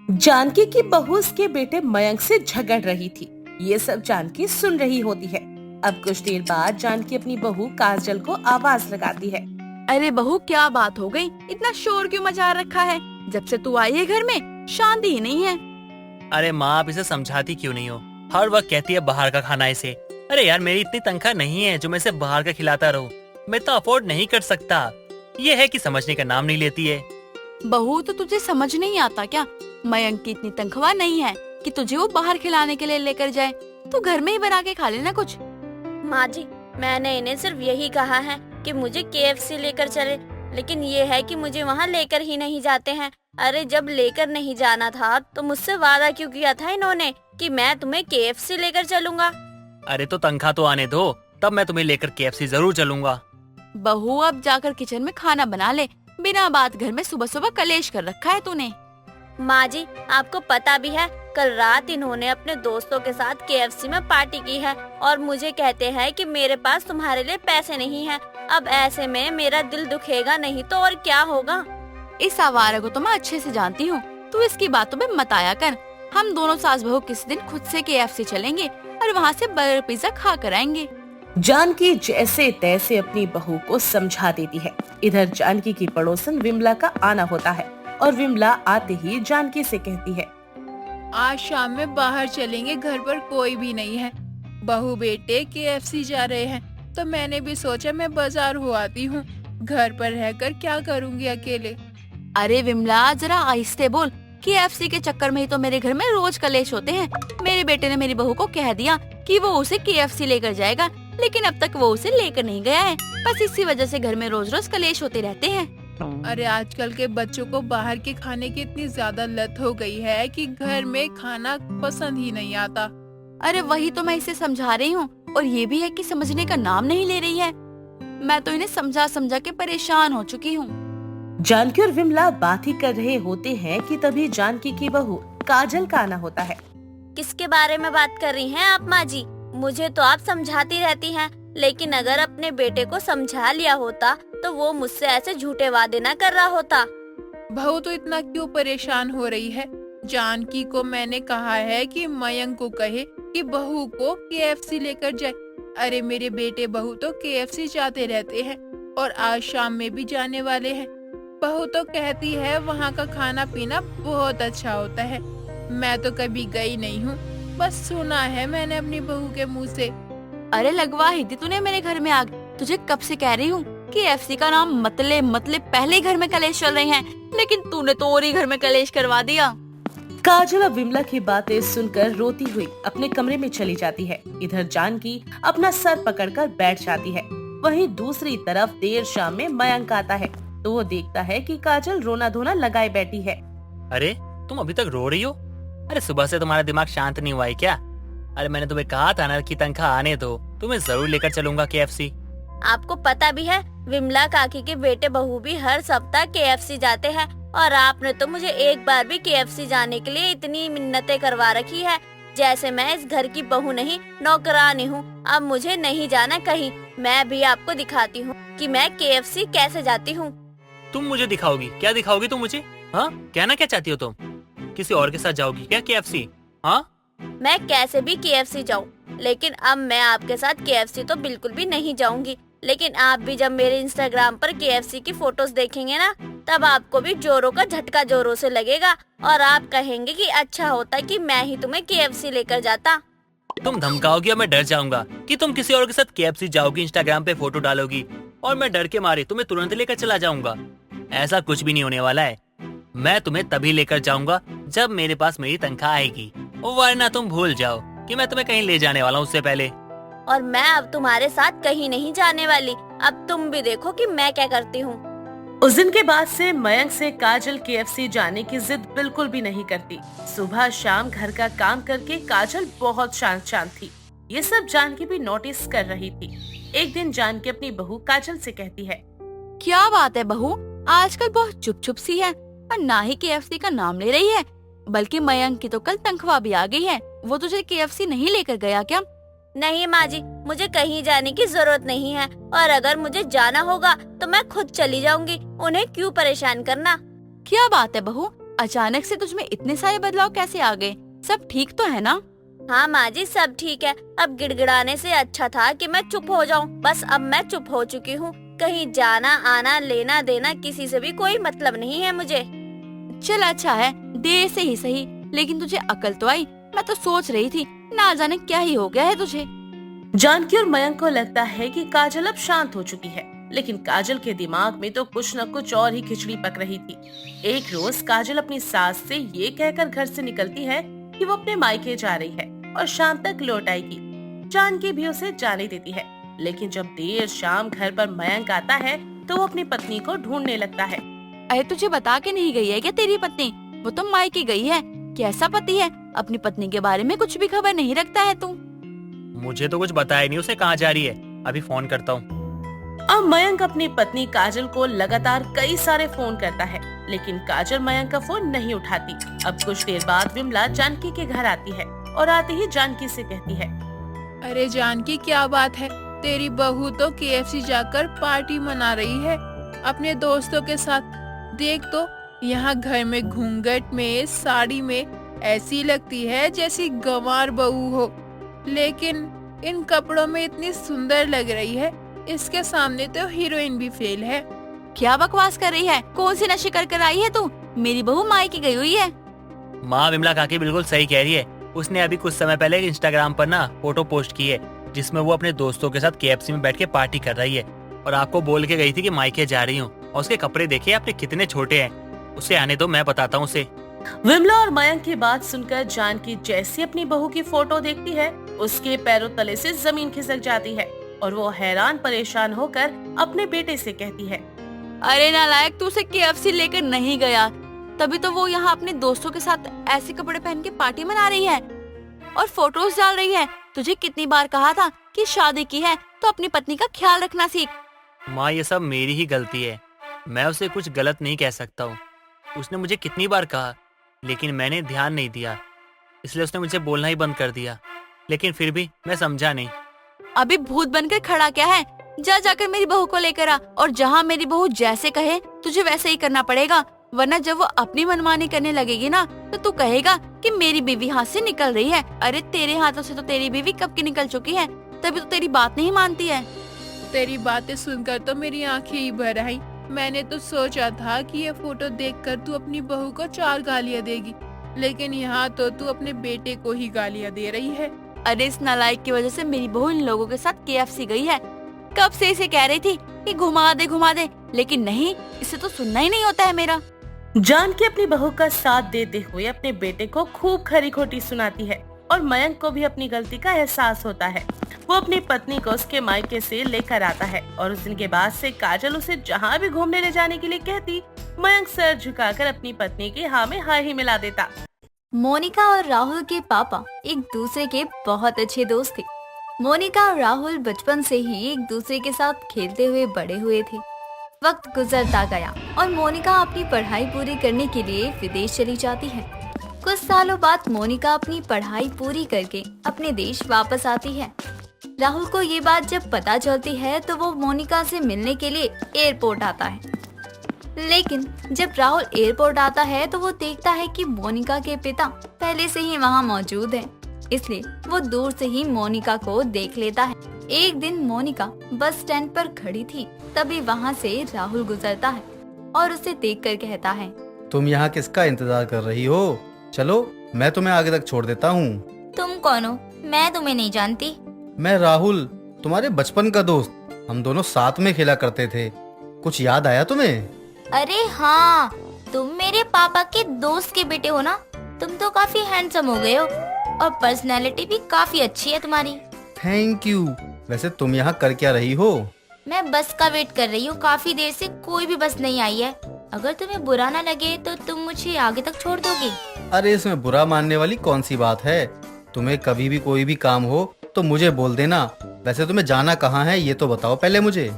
जानकी की बहू उसके बेटे मयंक से झगड़ रही थी। ये सब जानकी सुन रही होती है। अब कुछ देर बाद जानकी अपनी बहू काजल को आवाज लगाती है। अरे बहू, क्या बात हो गई? इतना शोर क्यों मचा रखा है? जब से तू आई है घर में शांति ही नहीं है। अरे माँ, आप इसे समझाती क्यों नहीं हो? हर वक्त कहती है बाहर का खाना इसे। अरे यार, मेरी इतनी तनख्वाह नहीं है जो मैं इसे बाहर का खिलाता रहूं। मैं तो अफोर्ड नहीं कर सकता। ये है कि समझने का नाम नहीं लेती है। बहू, तो तुझे समझ नहीं आता क्या? मयंक की इतनी तनख्वाह नहीं है कि तुझे वो बाहर खिलाने के लिए लेकर जाए। तू घर में ही बना के खा लेना कुछ। माँ जी, मैंने इन्हें सिर्फ यही कहा है कि मुझे केएफसी लेकर चले, लेकिन ये है कि मुझे वहाँ लेकर ही नहीं जाते हैं। अरे जब लेकर नहीं जाना था तो मुझसे वादा क्यों किया था इन्होंने कि मैं तुम्हें केएफसी लेकर चलूंगा। अरे तो तनख्वाह तो आने दो, तब मैं तुम्हें लेकर केएफसी जरूर चलूंगा। बहू, अब जाकर किचन में खाना बना ले। बिना बात घर में सुबह सुबह कलेश कर रखा है तूने। माँ जी, आपको पता भी है कल रात इन्होंने अपने दोस्तों के साथ केएफसी में पार्टी की है और मुझे कहते हैं कि मेरे पास तुम्हारे लिए पैसे नहीं हैं। अब ऐसे में मेरा दिल दुखेगा नहीं तो और क्या होगा। इस आवारा को तो मैं अच्छे से जानती हूँ। तू इसकी बातों में मत आया कर। हम दोनों सास बहू किसी दिन खुद से केएफसी चलेंगे और वहाँ से बर्गर पिज्जा खा कर आएंगे। जानकी जैसे तैसे अपनी बहू को समझा देती है। इधर जानकी की पड़ोसन विमला का आना होता है और विमला आते ही जानकी से कहती है, आज शाम में बाहर चलेंगे, घर पर कोई भी नहीं है। बहू बेटे केएफसी जा रहे हैं तो मैंने भी सोचा मैं बाजार हो आती हूँ। घर पर रहकर क्या करूँगी अकेले। अरे विमला, जरा आहिस्ते बोल। केएफसी के चक्कर में ही तो मेरे घर में रोज कलेश होते हैं। मेरे बेटे ने मेरी बहू को कह दिया कि वो उसे केएफसी लेकर जाएगा, लेकिन अब तक वो उसे लेकर नहीं गया है। बस इसी वजह से घर में रोज रोज कलेश होते रहते हैं। अरे आजकल के बच्चों को बाहर के खाने की इतनी ज्यादा लत हो गई है कि घर में खाना पसंद ही नहीं आता। अरे वही तो मैं इसे समझा रही हूँ, और ये भी है कि समझने का नाम नहीं ले रही है। मैं तो इन्हें समझा समझा के परेशान हो चुकी हूँ। जानकी और विमला बात ही कर रहे होते हैं कि तभी जानकी की बहू काजल का आना होता है। किसके बारे में बात कर रही हैं आप माँ जी? मुझे तो आप समझाती रहती हैं, लेकिन अगर अपने बेटे को समझा लिया होता तो वो मुझसे ऐसे झूठे वादे न कर रहा होता। बहू तो इतना क्यों परेशान हो रही है? जानकी को मैंने कहा है कि मयंक को कहे कि बहू को केएफसी लेकर जाए। अरे मेरे बेटे बहू तो केएफसी जाते रहते हैं और आज शाम में भी जाने वाले हैं। बहू तो कहती है वहाँ का खाना पीना बहुत अच्छा होता है। मैं तो कभी गई नहीं हूँ, बस सुना है मैंने अपनी बहू के मुँह से। अरे लगवा ही थी तूने मेरे घर में आग। तुझे कब से कह रही हूँ कि एफसी का नाम मतले पहले ही घर में कलेश चल रहे हैं, लेकिन तूने तो और ही घर में कलेश करवा दिया। काजल अब विमला की बातें सुनकर रोती हुई अपने कमरे में चली जाती है। इधर जानकी अपना सर पकड़कर बैठ जाती है। वहीं दूसरी तरफ देर शाम में मयंक आता है तो वो देखता है कि काजल रोना धोना लगाए बैठी है। अरे तुम अभी तक रो रही हो? अरे सुबह से तुम्हारा दिमाग शांत नहीं हुआ है क्या? अरे मैंने तुम्हें कहा था ना कि तनख्वाह आने दो, तुम्हें जरूर लेकर चलूंगा केएफसी। आपको पता भी है विमला काकी के बेटे बहू भी हर सप्ताह केएफसी जाते हैं और आपने तो मुझे एक बार भी केएफसी जाने के लिए इतनी मिन्नतें करवा रखी है जैसे मैं इस घर की बहू नहीं नौकरानी हूँ। अब मुझे नहीं जाना कहीं। मैं भी आपको दिखाती हूँ कि मैं केएफसी कैसे जाती हूँ। तुम मुझे दिखाओगी? क्या दिखाओगी तुम मुझे? हाँ, कहना क्या चाहती हो तुम? किसी और के साथ जाओगी क्या केएफसी? हाँ, मैं कैसे भी केएफसी जाऊँ, लेकिन अब मैं आपके साथ केएफसी तो बिल्कुल भी नहीं जाऊंगी। लेकिन आप भी जब मेरे इंस्टाग्राम पर केएफसी की फोटोज देखेंगे ना, तब आपको भी जोरों का झटका जोरों से लगेगा और आप कहेंगे कि अच्छा होता कि मैं ही तुम्हें केएफसी लेकर जाता। तुम धमकाओगी और मैं डर जाऊंगा कि तुम किसी और के साथ केएफसी जाओगी, इंस्टाग्राम पे फोटो डालोगी और मैं डर के मारे तुम्हें तुरंत लेकर चला जाऊंगा। ऐसा कुछ भी नहीं होने वाला है। मैं तुम्हें तभी लेकर जाऊंगा जब मेरे पास मेरी तनख्वाह आएगी, वरना तुम भूल जाओ कि मैं तुम्हें कहीं ले जाने वाला हूँ उससे पहले। और मैं अब तुम्हारे साथ कहीं नहीं जाने वाली। अब तुम भी देखो कि मैं क्या करती हूँ। उस दिन के बाद से मयंक से काजल केएफसी जाने की जिद बिल्कुल भी नहीं करती। सुबह शाम घर का काम करके काजल बहुत शांत शांत थी। ये सब जानकी भी नोटिस कर रही थी। एक दिन जानकी अपनी बहू काजल से कहती है, क्या बात है बहू, आजकल बहुत चुप चुप सी है और ना ही केएफसी का नाम ले रही है। बल्कि मयंक की तो कल तनख्वाह भी आ गई है। वो तुझे केएफसी नहीं लेकर गया क्या? नहीं माँ जी, मुझे कहीं जाने की जरूरत नहीं है और अगर मुझे जाना होगा तो मैं खुद चली जाऊंगी। उन्हें क्यों परेशान करना। क्या बात है बहू, अचानक से तुझमें इतने सारे बदलाव कैसे आ गए? सब ठीक तो है ना? हाँ माँ जी, सब ठीक है। अब गिड़गिड़ाने से अच्छा था कि मैं चुप हो जाऊँ। बस अब मैं चुप हो चुकी हूँ। कहीं जाना आना लेना देना किसी से भी कोई मतलब नहीं है मुझे। चल अच्छा है, देर से ही सही, लेकिन तुझे अकल तो आई। मैं तो सोच रही थी ना जाने क्या ही हो गया है तुझे। जानकी और मयंक को लगता है कि काजल अब शांत हो चुकी है, लेकिन काजल के दिमाग में तो कुछ न कुछ और ही खिचड़ी पक रही थी। एक रोज काजल अपनी सास से ये कहकर घर से निकलती है कि वो अपने मायके जा रही है और शाम तक लौट आएगी। जानकी भी उसे जाने देती है, लेकिन जब देर शाम घर पर मयंक आता है तो वो अपनी पत्नी को ढूंढने लगता है। अरे तुझे बता के नहीं गई है क्या तेरी पत्नी? वो तो मायके गई है। कैसा पति है? अपनी पत्नी के बारे में कुछ भी खबर नहीं रखता है तू। मुझे तो कुछ बताया नहीं उसे कहाँ जा रही है। अभी फोन करता हूँ। अब मयंक अपनी पत्नी काजल को लगातार कई सारे फोन करता है, लेकिन काजल मयंक का फोन नहीं उठाती। अब कुछ देर बाद विमला जानकी के घर आती है और आते ही जानकी से कहती है, अरे जानकी, क्या बात है? तेरी बहू तो KFC जाकर पार्टी मना रही है अपने दोस्तों के साथ। देख तो, यहाँ घर में घूंघट में साड़ी में ऐसी लगती है जैसी गंवार बहू हो, लेकिन इन कपड़ों में इतनी सुंदर लग रही है। इसके सामने तो हीरोइन भी फेल है। क्या बकवास कर रही है? कौन सी नशे कर आई है तू? मेरी बहू मायके गई हुई है। माँ विमला काकी बिल्कुल सही कह रही है। उसने अभी कुछ समय पहले इंस्टाग्राम पर ना फोटो पोस्ट की है जिसमें वो अपने दोस्तों के साथ KFC में बैठ के पार्टी कर रही है और आपको बोल के गई थी कि मायके जा रही हूँ। और उसके कपड़े देखिए आपने कितने छोटे हैं। उसे आने दो, मैं बताता हूँ उसे। विमला और मयंक की बात सुनकर जानकी जैसी अपनी बहू की फोटो देखती है, उसके पैरों तले से जमीन खिसक जाती है और वो हैरान परेशान होकर अपने बेटे से कहती है, अरे नालायक, तू उसे KFC लेकर नहीं गया, तभी तो वो यहाँ अपने दोस्तों के साथ ऐसे कपड़े पहन के पार्टी मना रही है और फोटोज डाल रही है। तुझे कितनी बार कहा था कि शादी की है तो अपनी पत्नी का ख्याल रखना सीख। माँ ये सब मेरी ही गलती है। मैं उसे कुछ गलत नहीं कह सकता हूँ। उसने मुझे कितनी बार कहा, लेकिन मैंने ध्यान नहीं दिया, इसलिए उसने मुझे बोलना ही बंद कर दिया। लेकिन फिर भी मैं समझा नहीं। अभी भूत बनकर खड़ा क्या है? जा जाकर मेरी बहू को लेकर आ और जहाँ मेरी बहू जैसे कहे तुझे वैसे ही करना पड़ेगा, वरना जब वो अपनी मनमानी करने लगेगी ना तो तू कहेगा कि मेरी बीवी हाथ से निकल रही है। अरे तेरे हाथों से तो तेरी बीवी कब की निकल चुकी है, तभी तो तेरी बात नहीं मानती है। तेरी बातें सुनकर तो मेरी आंखें ही भर आई। मैंने तो सोचा था कि ये फोटो देखकर तू अपनी बहू को 4 गालियां देगी, लेकिन यहाँ तो तू अपने बेटे को ही गालियां दे रही है। अरे इस नालायक की वजह से मेरी बहू इन लोगों के साथ KFC गई है। कब से इसे कह रही थी कि घुमा दे, लेकिन नहीं, इसे तो सुनना ही नहीं होता है मेरा। जानकी अपनी बहू का साथ देते हुए अपने बेटे को खूब खरी खोटी सुनाती है और मयंक को भी अपनी गलती का एहसास होता है। वो अपनी पत्नी को उसके मायके से लेकर आता है और उस दिन के बाद से काजल उसे जहाँ भी घूमने ले जाने के लिए कहती, मयंक सर झुकाकर अपनी पत्नी की हाँ में हाँ ही मिला देता। मोनिका और राहुल के पापा एक दूसरे के बहुत अच्छे दोस्त थे। मोनिका और राहुल बचपन से ही एक दूसरे के साथ खेलते हुए बड़े हुए थे। वक्त गुजरता गया और मोनिका अपनी पढ़ाई पूरी करने के लिए विदेश चली जाती है। कुछ सालों बाद मोनिका अपनी पढ़ाई पूरी करके अपने देश वापस आती है। राहुल को ये बात जब पता चलती है तो वो मोनिका से मिलने के लिए एयरपोर्ट आता है। लेकिन जब राहुल एयरपोर्ट आता है तो वो देखता है कि मोनिका के पिता पहले से ही वहाँ मौजूद हैं। इसलिए वो दूर से ही मोनिका को देख लेता है। एक दिन मोनिका बस स्टैंड पर खड़ी थी, तभी वहाँ से राहुल गुजरता है और उसे देखकर कहता है, तुम यहाँ किसका इंतजार कर रही हो? चलो मैं तुम्हें आगे तक छोड़ देता हूँ। तुम कौन हो? मैं तुम्हें नहीं जानती। मैं राहुल, तुम्हारे बचपन का दोस्त। हम दोनों साथ में खेला करते थे। कुछ याद आया तुम्हें? अरे हाँ, तुम मेरे पापा के दोस्त के बेटे हो ना? तुम तो काफी हैंडसम हो गए हो और पर्सनैलिटी भी काफी अच्छी है तुम्हारी। Thank you. वैसे तुम यहाँ कर क्या रही हो? मैं बस का वेट कर रही हूँ। काफी देर से कोई भी बस नहीं आई है। अगर तुम्हें बुरा ना लगे तो तुम मुझे आगे तक छोड़ दोगे? अरे इसमें बुरा मानने वाली कौन सी बात है? तुम्हें कभी भी कोई भी काम हो तो मुझे बोल देना। वैसे तुम्हें जाना कहाँ है ये तो बताओ पहले मुझे।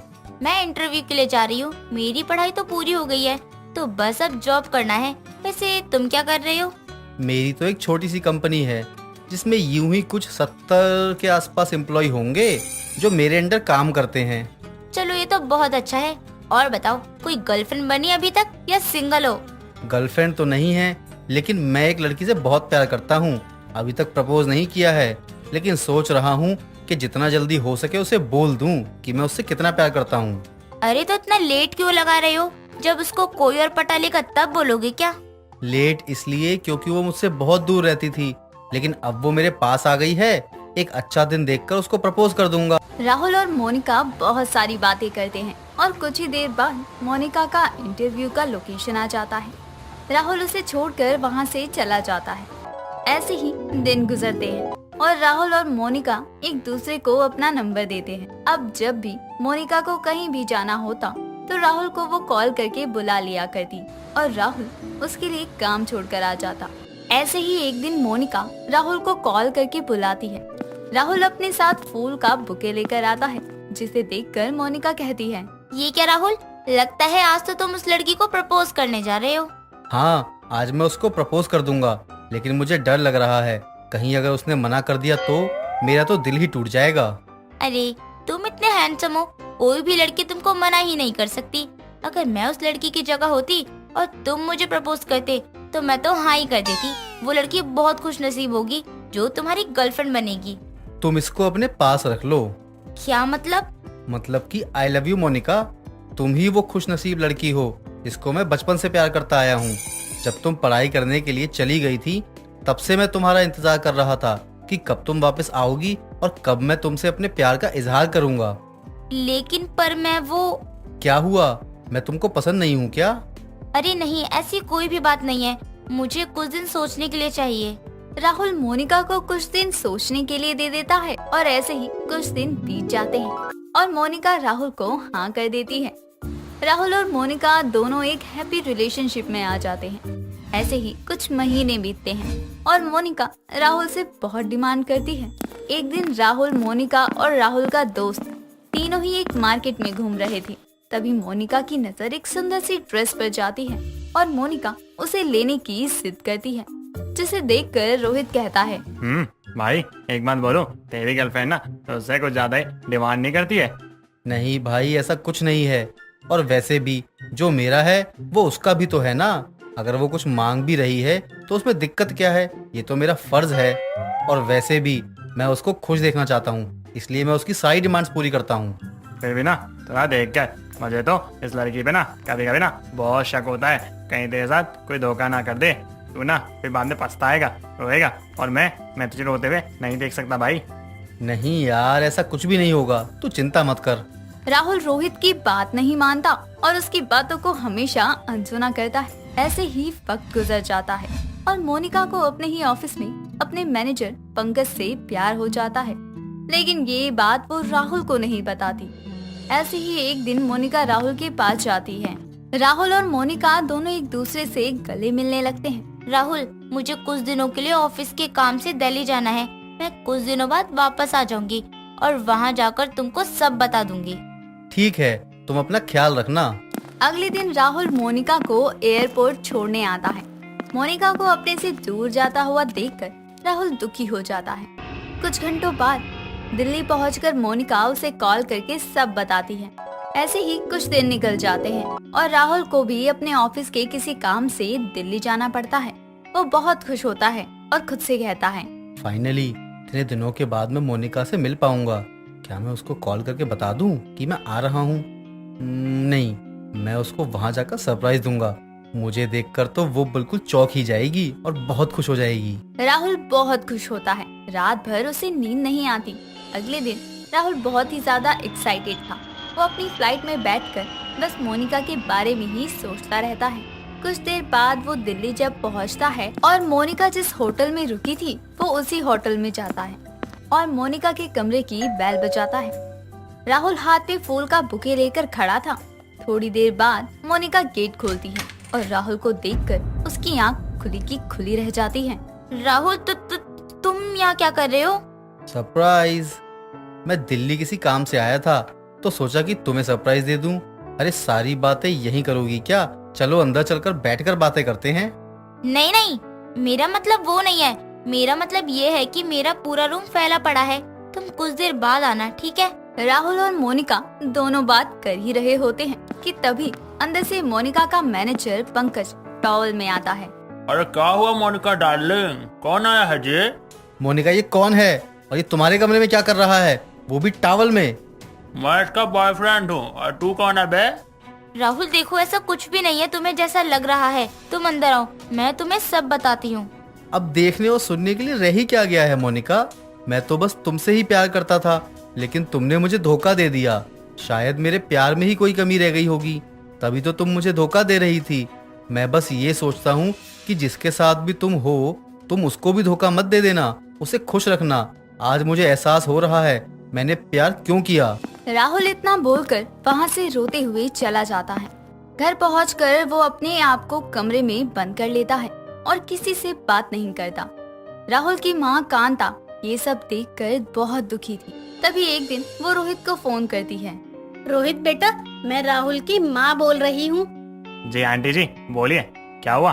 मैं इंटरव्यू के लिए जा रही हूँ। मेरी पढ़ाई तो पूरी हो गई है, तो बस अब जॉब करना है। वैसे तुम क्या कर रहे हो? मेरी तो एक छोटी सी कंपनी है जिसमें यूं ही कुछ 70 के आसपास एम्प्लॉय होंगे जो मेरे अंडर काम करते हैं। चलो ये तो बहुत अच्छा है। और बताओ, कोई गर्लफ्रेंड बनी अभी तक या सिंगल हो? गर्लफ्रेंड तो नहीं है, लेकिन मैं एक लड़की से बहुत प्यार करता हूँ। अभी तक प्रपोज नहीं किया है, लेकिन सोच रहा हूँ कि जितना जल्दी हो सके उसे बोल दूँ कि मैं उससे कितना प्यार करता हूँ। अरे तो इतना लेट क्यों लगा रहे हो? जब उसको कोई और पटा लेगा तब बोलोगे क्या? लेट इसलिए क्योंकि वो मुझसे बहुत दूर रहती थी, लेकिन अब वो मेरे पास आ गई है। एक अच्छा दिन देखकर उसको प्रपोज कर दूंगा। राहुल और मोनिका बहुत सारी बातें करते हैं और कुछ ही देर बाद मोनिका का इंटरव्यू का लोकेशन आ जाता है। राहुल उसे छोड़कर वहां से चला जाता है। ऐसे ही दिन गुजरते हैं और राहुल और मोनिका एक दूसरे को अपना नंबर देते हैं। अब जब भी मोनिका को कहीं भी जाना होता तो राहुल को वो कॉल करके बुला लिया करती और राहुल उसके लिए काम छोड़कर आ जाता। ऐसे ही एक दिन मोनिका राहुल को कॉल करके बुलाती है। राहुल अपने साथ फूल का बुके लेकर आता है, जिसे देखकर मोनिका कहती है, ये क्या राहुल, लगता है आज तो तुम उस लड़की को प्रपोज करने जा रहे हो। हाँ, आज मैं उसको प्रपोज कर दूंगा, लेकिन मुझे डर लग रहा है कहीं अगर उसने मना कर दिया तो मेरा तो दिल ही टूट जाएगा। अरे तुम इतने हैंडसम हो, कोई भी लड़की तुमको मना ही नहीं कर सकती। अगर मैं उस लड़की की जगह होती और तुम मुझे प्रपोज करते तो मैं तो हाँ ही कर देती। वो लड़की बहुत खुश नसीब होगी जो तुम्हारी गर्लफ्रेंड बनेगी। तुम इसको अपने पास रख लो। क्या मतलब? मतलब कि आई लव यू मोनिका। तुम ही वो खुश नसीब लड़की हो जिसको मैं बचपन से प्यार करता आया हूँ। जब तुम पढ़ाई करने के लिए चली गई थी तब से मैं तुम्हारा इंतजार कर रहा था कि कब तुम वापस आओगी और कब मैं तुमसे अपने प्यार का इजहार करूंगा। लेकिन पर मैं वो। क्या हुआ, मैं तुमको पसंद नहीं हूँ क्या? अरे नहीं, ऐसी कोई भी बात नहीं है, मुझे कुछ दिन सोचने के लिए चाहिए। राहुल मोनिका को कुछ दिन सोचने के लिए दे देता है और ऐसे ही कुछ दिन बीत जाते हैं और मोनिका राहुल को हाँ कर देती है। राहुल और मोनिका दोनों एक हैप्पी रिलेशनशिप में आ जाते हैं। ऐसे ही कुछ महीने बीतते हैं और मोनिका राहुल से बहुत डिमांड करती है। एक दिन राहुल, मोनिका और राहुल का दोस्त तीनों ही एक मार्केट में घूम रहे थे। तभी मोनिका की नजर एक सुंदर सी ड्रेस पर जाती है और मोनिका उसे लेने की जिद करती है, जिसे देखकर रोहित कहता है, भाई एक बात बोलो, तेरी गर्लफ्रेंड ना तो उससे कुछ ज्यादा ही डिमांड नहीं करती है? नहीं भाई, ऐसा कुछ नहीं है। और वैसे भी जो मेरा है वो उसका भी तो है ना। अगर वो कुछ मांग भी रही है तो उसमें दिक्कत क्या है? ये तो मेरा फर्ज है। और वैसे भी मैं उसको खुश देखना चाहता हूँ, इसलिए मैं उसकी सारी डिमांड्स पूरी करता हूँ। फिर भी ना थोड़ा देख कर, मुझे तो इस लड़की पे ना कभी कभी ना बहुत शक होता है, कहीं तेरे साथ कोई धोखा ना कर दे। तू ना फिर बाद में पछताएगा, रोएगा, और मैं तुझे रोते हुए नहीं देख सकता भाई। नहीं यार, ऐसा कुछ भी नहीं होगा, तू चिंता मत कर। राहुल रोहित की बात नहीं मानता और उसकी बातों को हमेशा अनसुना करता है। ऐसे ही वक्त गुजर जाता है और मोनिका को अपने ही ऑफिस में अपने मैनेजर पंकज से प्यार हो जाता है, लेकिन ये बात वो राहुल को नहीं बताती। ऐसे ही एक दिन मोनिका राहुल के पास जाती है। राहुल और मोनिका दोनों एक दूसरे से गले मिलने लगते हैं। राहुल, मुझे कुछ दिनों के लिए ऑफिस के काम से दिल्ली जाना है। मैं कुछ दिनों बाद वापस आ जाऊंगी और वहाँ जाकर तुमको सब बता दूंगी। ठीक है, तुम अपना ख्याल रखना। अगले दिन राहुल मोनिका को एयरपोर्ट छोड़ने आता है। मोनिका को अपने से दूर जाता हुआ देखकर राहुल दुखी हो जाता है। कुछ घंटों बाद दिल्ली पहुंचकर मोनिका उसे कॉल करके सब बताती है। ऐसे ही कुछ दिन निकल जाते हैं और राहुल को भी अपने ऑफिस के किसी काम से दिल्ली जाना पड़ता है। वो बहुत खुश होता है और खुद से कहता है, फाइनली इतने दिनों के बाद मैं मोनिका से मिल पाऊंगा। क्या मैं उसको कॉल करके बता दूं कि मैं आ रहा हूँ? नहीं, मैं उसको वहाँ जाकर सरप्राइज दूंगा। मुझे देखकर तो वो बिल्कुल चौंक ही जाएगी और बहुत खुश हो जाएगी। राहुल बहुत खुश होता है। रात भर उसे नींद नहीं आती। अगले दिन राहुल बहुत ही ज्यादा एक्साइटेड था। वो अपनी फ्लाइट में बैठकर बस मोनिका के बारे में ही सोचता रहता है। कुछ देर बाद वो दिल्ली जब पहुंचता है और मोनिका जिस होटल में रुकी थी वो उसी होटल में जाता है और मोनिका के कमरे की बेल बजाता है। राहुल हाथ में फूल का बुके लेकर खड़ा था। थोड़ी देर बाद मोनिका गेट खोलती है और राहुल को देखकर उसकी आंख खुली की खुली रह जाती है। राहुल, तुम यहाँ क्या कर रहे हो? सरप्राइज। मैं दिल्ली किसी काम से आया था तो सोचा कि तुम्हें सरप्राइज दे दूं। अरे सारी बातें यहीं करोगी क्या? चलो अंदर चलकर बैठकर बातें करते हैं। नहीं नहीं, मेरा मतलब वो नहीं है। मेरा मतलब ये है कि मेरा पूरा रूम फैला पड़ा है। तुम कुछ देर बाद आना, ठीक है? राहुल और मोनिका दोनों बात कर ही रहे होते हैं कि तभी अंदर से मोनिका का मैनेजर पंकज टॉवल में आता है। अरे क्या हुआ मोनिका डार्लिंग, कौन आया है जी? मोनिका ये कौन है और ये तुम्हारे कमरे में क्या कर रहा है, वो भी टॉवल में? मैं इसका बॉयफ्रेंड हूँ। और तू कौन है बे? राहुल देखो ऐसा कुछ भी नहीं है, तुम्हें जैसा लग रहा है। तुम अंदर आओ, मैं तुम्हें सब बताती हूँ। अब देखने और सुनने के लिए रह ही क्या गया है मोनिका? मैं तो बस तुमसे ही प्यार करता था, लेकिन तुमने मुझे धोखा दे दिया। शायद मेरे प्यार में ही कोई कमी रह गई होगी, तभी तो तुम मुझे धोखा दे रही थी। मैं बस ये सोचता हूँ कि जिसके साथ भी तुम हो, तुम उसको भी धोखा मत दे देना, उसे खुश रखना। आज मुझे एहसास हो रहा है मैंने प्यार क्यों किया। राहुल इतना बोलकर वहाँ से रोते हुए चला जाता है। घर पहुंचकर वो अपने आप को कमरे में बंद कर लेता है और किसी से बात नहीं करता। राहुल की माँ कांता ये सब देखकर बहुत दुखी थी। तभी एक दिन वो रोहित को फोन करती है। रोहित बेटा, मैं राहुल की माँ बोल रही हूँ। जी आंटी जी, बोलिए क्या हुआ?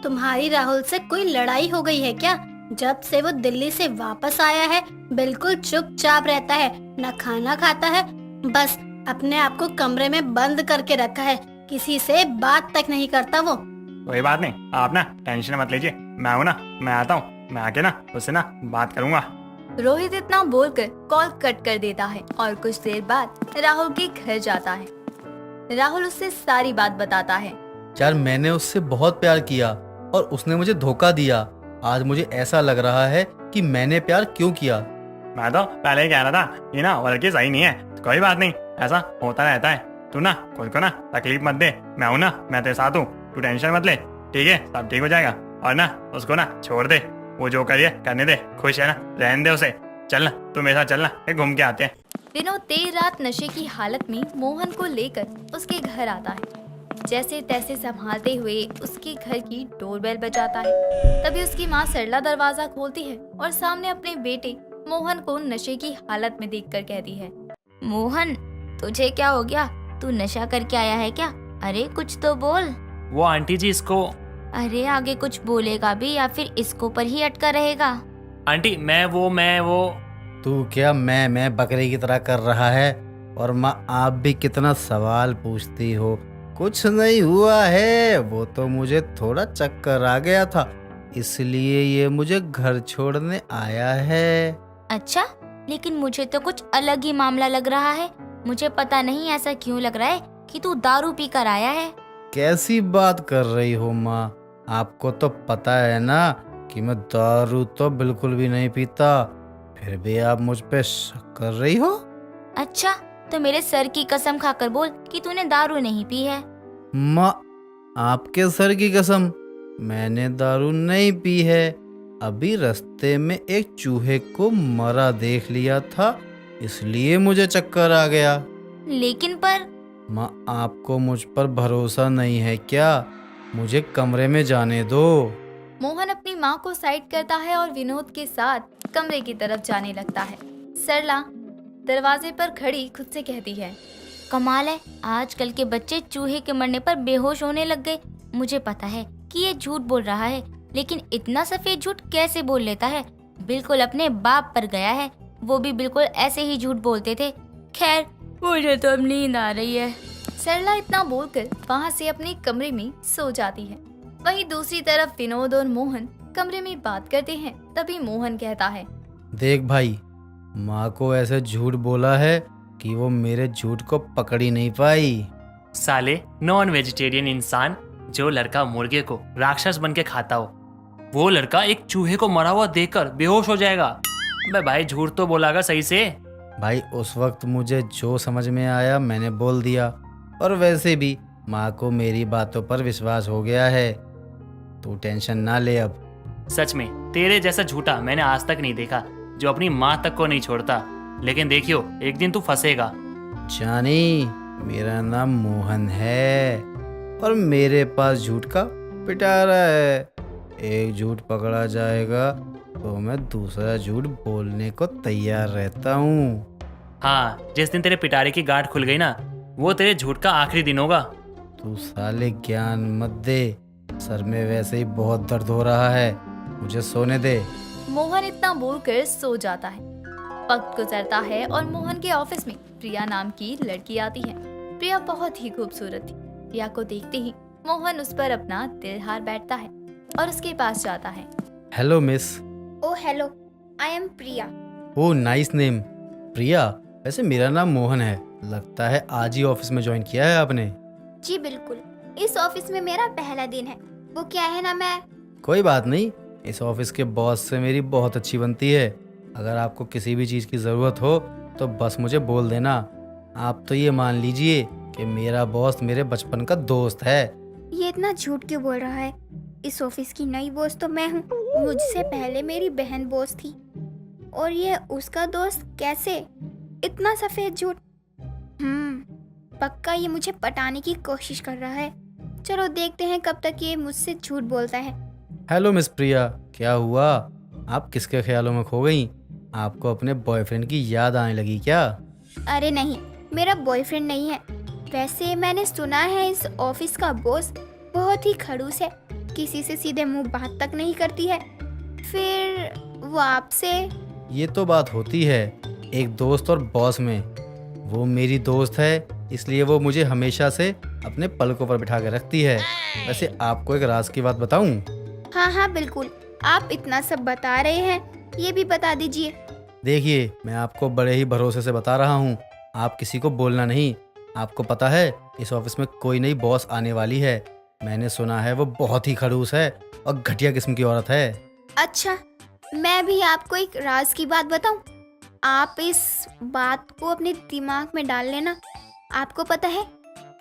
तुम्हारी राहुल से कोई लड़ाई हो गई है क्या? जब से वो दिल्ली से वापस आया है बिल्कुल चुपचाप रहता है, न खाना खाता है, बस अपने आप को कमरे में बंद करके रखा है, किसी से बात तक नहीं करता वो। कोई बात नहीं, आप ना टेंशन मत लीजिए, मैं हूँ ना, मैं आता हूँ, मैं आके ना उससे ना बात करूँगा। रोहित इतना बोलकर कॉल कट कर देता है और कुछ देर बाद राहुल के घर जाता है। राहुल उससे सारी बात बताता है। यार मैंने उससे बहुत प्यार किया और उसने मुझे धोखा दिया। आज मुझे ऐसा लग रहा है कि मैंने प्यार क्यों किया। मैं तो पहले ही कह रहा था ये ना लड़की सही नहीं है। कोई बात नहीं, ऐसा होता रहता है। तू ना खुद को ना तकलीफ मत दे, मैं हूँ ना, मैं तेरे साथ हूँ, तू टेंशन मत ले, ठीक है? सब ठीक हो जाएगा। और ना उसको ना छोड़ दे, वो जो करिए करने दे, खुश है ना, रहने दे उसे। चल ना तू मेरे साथ, चलना घूम के आते हैं। विनोद देर रात नशे की हालत में मोहन को लेकर उसके घर आता है। जैसे तैसे संभालते हुए उसके घर की डोरबेल बजाता है। तभी उसकी माँ सरला दरवाजा खोलती है और सामने अपने बेटे मोहन को नशे की हालत में देखकर कहती है, मोहन तुझे क्या हो गया? तू नशा करके आया है क्या? अरे कुछ तो बोल। वो आंटी जी इसको। अरे आगे कुछ बोलेगा भी या फिर इसको पर ही अटका रहेगा? आंटी मैं वो तू क्या मैं बकरे की तरह कर रहा है? और माँ आप भी कितना सवाल पूछती हो। कुछ नहीं हुआ है, वो तो मुझे थोड़ा चक्कर आ गया था, इसलिए ये मुझे घर छोड़ने आया है। अच्छा, लेकिन मुझे तो कुछ अलग ही मामला लग रहा है। मुझे पता नहीं ऐसा क्यों लग रहा है कि तू दारू पी कर आया है। कैसी बात कर रही हो माँ? आपको तो पता है ना कि मैं दारू तो बिल्कुल भी नहीं पीता, फिर भी आप मुझ पे शक कर रही हो? अच्छा, तो मेरे सर की कसम खाकर बोल कि तूने दारू नहीं पी है। माँ आपके सर की कसम, मैंने दारू नहीं पी है। अभी रास्ते में एक चूहे को मरा देख लिया था, इसलिए मुझे चक्कर आ गया। लेकिन पर माँ आपको मुझ पर भरोसा नहीं है क्या? मुझे कमरे में जाने दो। मोहन अपनी माँ को साइड करता है और विनोद के साथ कमरे की तरफ जाने लगता है। सरला दरवाजे पर खड़ी खुद से कहती है, कमाल है, आजकल के बच्चे चूहे के मरने पर बेहोश होने लग गए। मुझे पता है कि ये झूठ बोल रहा है, लेकिन इतना सफेद झूठ कैसे बोल लेता है? बिल्कुल अपने बाप पर गया है, वो भी बिल्कुल ऐसे ही झूठ बोलते थे। खैर मुझे तो अब नींद आ रही है। सरला इतना बोलकर वहाँ से अपने कमरे में सो जाती है। वहीं दूसरी तरफ विनोद और मोहन कमरे में बात करते हैं। तभी मोहन कहता है, देख भाई, माँ को ऐसे झूठ बोला है कि वो मेरे झूठ को पकड़ ही नहीं पाई। साले नॉन वेजिटेरियन इंसान, जो लड़का मुर्गे को राक्षस बन के खाता हो, वो लड़का एक चूहे को मरा हुआ देखकर बेहोश हो जाएगा। अबे भाई झूठ तो बोलागा सही से। भाई उस वक्त मुझे जो समझ में आया मैंने बोल दिया, और वैसे भी माँ को मेरी बातों पर विश्वास हो गया है। तू टेंशन ना ले अब। सच में तेरे जैसा झूठा मैंने आज तक नहीं देखा, जो अपनी माँ तक को नहीं छोड़ता। लेकिन देखियो एक दिन तू फंसेगा। जानी, मेरा नाम मोहन है और मेरे पास झूठ का पिटारा है। एक झूठ पकड़ा जाएगा तो मैं दूसरा झूठ बोलने को तैयार रहता हूँ। हाँ, जिस दिन तेरे पिटारे की गांठ खुल गई ना, वो तेरे झूठ का आखिरी दिन होगा। तू साले ज्ञान मत दे, सर में वैसे ही बहुत दर्द हो रहा है, मुझे सोने दे। मोहन इतना बोलकर सो जाता है। वक्त गुजरता है और मोहन के ऑफिस में प्रिया नाम की लड़की आती है। प्रिया बहुत ही खूबसूरत थी। प्रिया को देखते ही मोहन उस पर अपना दिल हार बैठता है और उसके पास जाता है। Hello miss. Oh hello, I am Priya. Oh nice name Priya. वैसे मेरा नाम मोहन है। लगता है आज ही ऑफिस में ज्वाइन किया है आपने। जी बिल्कुल, इस ऑफिस में मेरा पहला दिन है। वो क्या है ना, मैं कोई बात नहीं, इस ऑफिस के बॉस से मेरी बहुत अच्छी बनती है। अगर आपको किसी भी चीज़ की ज़रूरत हो तो बस मुझे बोल देना। आप तो ये मान लीजिए कि मेरा बॉस मेरे बचपन का दोस्त है। ये इतना झूठ क्यों बोल रहा है? इस ऑफिस की नई बॉस तो मैं हूँ। मुझसे पहले मेरी बहन बॉस थी और ये उसका दोस्त। कैसे? इतना सफेद झूठ। पक्का ये मुझे पटाने की कोशिश कर रहा है। चलो देखते हैं कब तक ये मुझसे झूठ बोलता है। हेलो मिस प्रिया, क्या हुआ? आप किसके ख्यालों में खो गई? आपको अपने बॉयफ्रेंड की याद आने लगी क्या? अरे नहीं, मेरा बॉयफ्रेंड नहीं है। वैसे मैंने सुना है इस ऑफिस का बॉस बहुत ही खड़ूस है, किसी से सीधे मुंह बात तक नहीं करती है। फिर वो आपसे? ये तो बात होती है एक दोस्त और बॉस में। वो मेरी दोस्त है, इसलिए वो मुझे हमेशा से अपने पलकों पर बिठा के रखती है। वैसे आपको एक राज की बात बताऊं? हाँ बिल्कुल, आप इतना सब बता रहे हैं, ये भी बता दीजिए। देखिए, मैं आपको बड़े ही भरोसे से बता रहा हूँ, आप किसी को बोलना नहीं। आपको पता है इस ऑफिस में कोई नई बॉस आने वाली है। मैंने सुना है वो बहुत ही खड़ूस है और घटिया किस्म की औरत है। अच्छा, मैं भी आपको एक राज की बात बताऊं? आप इस बात को अपने दिमाग में डाल लेना। आपको पता है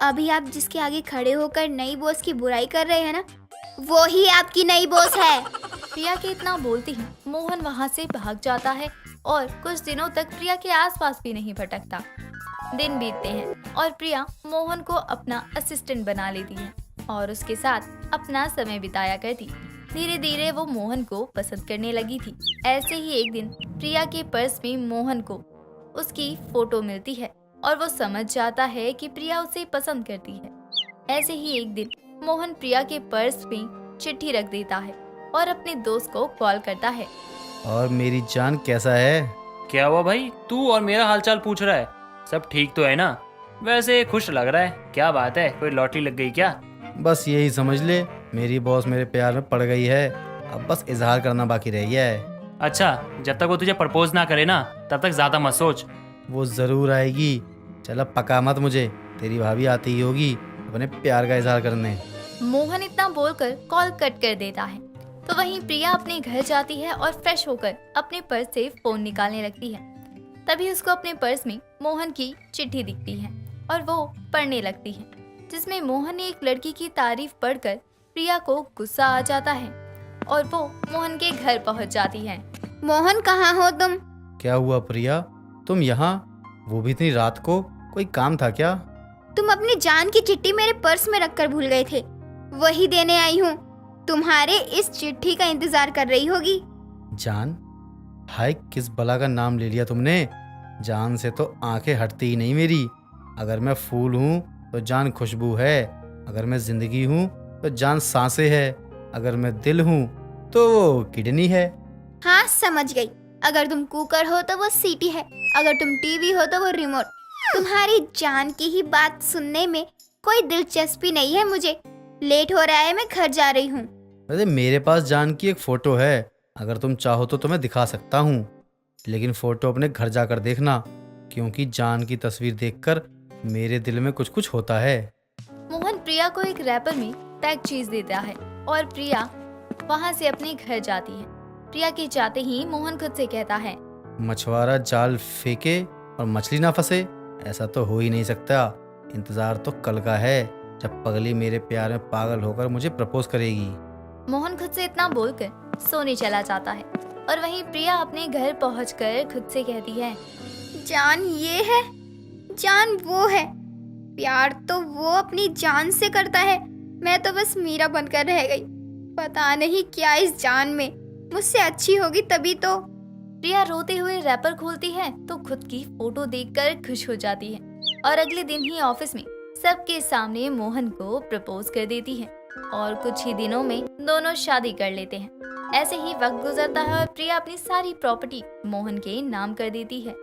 अभी आप जिसके आगे खड़े होकर नई बॉस की बुराई कर रहे हैं ना, वो ही आपकी नई बॉस है। प्रिया के इतना बोलती ही मोहन वहाँ से भाग जाता है और कुछ दिनों तक प्रिया के आसपास भी नहीं भटकता। दिन बीतते हैं और प्रिया मोहन को अपना असिस्टेंट बना लेती है और उसके साथ अपना समय बिताया करती। धीरे धीरे वो मोहन को पसंद करने लगी थी। ऐसे ही एक दिन प्रिया के पर्स में मोहन को उसकी फोटो मिलती है और वो समझ जाता है कि प्रिया उसे पसंद करती है। ऐसे ही एक दिन मोहन प्रिया के पर्स में चिट्ठी रख देता है और अपने दोस्त को कॉल करता है। और मेरी जान कैसा है? क्या हुआ भाई, तू और मेरा हालचाल पूछ रहा है? सब ठीक तो है ना? वैसे खुश लग रहा है, क्या बात है, कोई लॉटरी लग गई क्या? बस यही समझ ले, मेरी बॉस मेरे प्यार में पड़ गई है। अब बस इजहार करना बाकी रह गया है। अच्छा, जब तक वो तुझे प्रपोज ना करे ना तब तक ज्यादा मत सोच। वो जरूर आएगी। चल अब पका मत मुझे, तेरी भाभी आती ही होगी अपने प्यार का इजहार करने। मोहन इतना बोलकर कॉल कट कर देता है। तो वहीं प्रिया अपने घर जाती है और फ्रेश होकर अपने पर्स से फोन निकालने लगती है। तभी उसको अपने पर्स में मोहन की चिट्ठी दिखती है और वो पढ़ने लगती है, जिसमें मोहन ने एक लड़की की तारीफ पढ़कर प्रिया को गुस्सा आ जाता है और वो मोहन के घर पहुंच जाती है। मोहन, कहाँ हो तुम? क्या हुआ प्रिया, तुम यहाँ? वो भी इतनी रात को? कोई काम था क्या? तुम अपनी जान की चिट्ठी मेरे पर्स में रखकर भूल गए थे, वही देने आई हूँ। तुम्हारे इस चिट्ठी का इंतजार कर रही होगी। जान? हाय, किस बला का नाम ले लिया तुमने? जान से तो आंखें हटती ही नहीं मेरी। अगर मैं फूल हूँ तो जान खुशबू है, अगर मैं जिंदगी हूँ तो जान सांसें है, अगर मैं दिल हूँ तो वो किडनी है। हाँ समझ गई, अगर तुम कुकर हो तो वो सीटी है, अगर तुम टीवी हो तो वो रिमोट। तुम्हारी जान की ही बात सुनने में कोई दिलचस्पी नहीं है मुझे। लेट हो रहा है, मैं घर जा रही हूँ। वैसे मेरे पास जान की एक फोटो है, अगर तुम चाहो तो तुम्हें दिखा सकता हूँ, लेकिन फोटो अपने घर जाकर देखना, क्योंकि जान की तस्वीर देखकर मेरे दिल में कुछ कुछ होता है। मोहन प्रिया को एक रैपर में पैक चीज देता है और प्रिया वहाँ से अपने घर जाती है। प्रिया के जाते ही मोहन खुद से कहता है, मछुआरा जाल फेंके और मछली ना फंसे, ऐसा तो हो ही नहीं सकता। इंतजार तो कल का है, जब पगली मेरे प्यार में पागल होकर मुझे प्रपोज करेगी। मोहन खुद से इतना बोलकर सोने चला जाता है और वहीं प्रिया अपने घर पहुंचकर खुद से कहती है, जान ये है, जान वो है। प्यार तो वो अपनी जान से करता है, मैं तो बस मीरा बनकर रह गई। पता नहीं क्या इस जान में, मुझसे अच्छी होगी तभी तो। प्रिया रोते हुए रैपर खोलती है तो खुद की फोटो देखकर खुश हो जाती है और अगले दिन ही ऑफिस में सबके सामने मोहन को प्रपोज कर देती है और कुछ ही दिनों में दोनों शादी कर लेते हैं। ऐसे ही वक्त गुजरता है और प्रिया अपनी सारी प्रॉपर्टी मोहन के नाम कर देती है।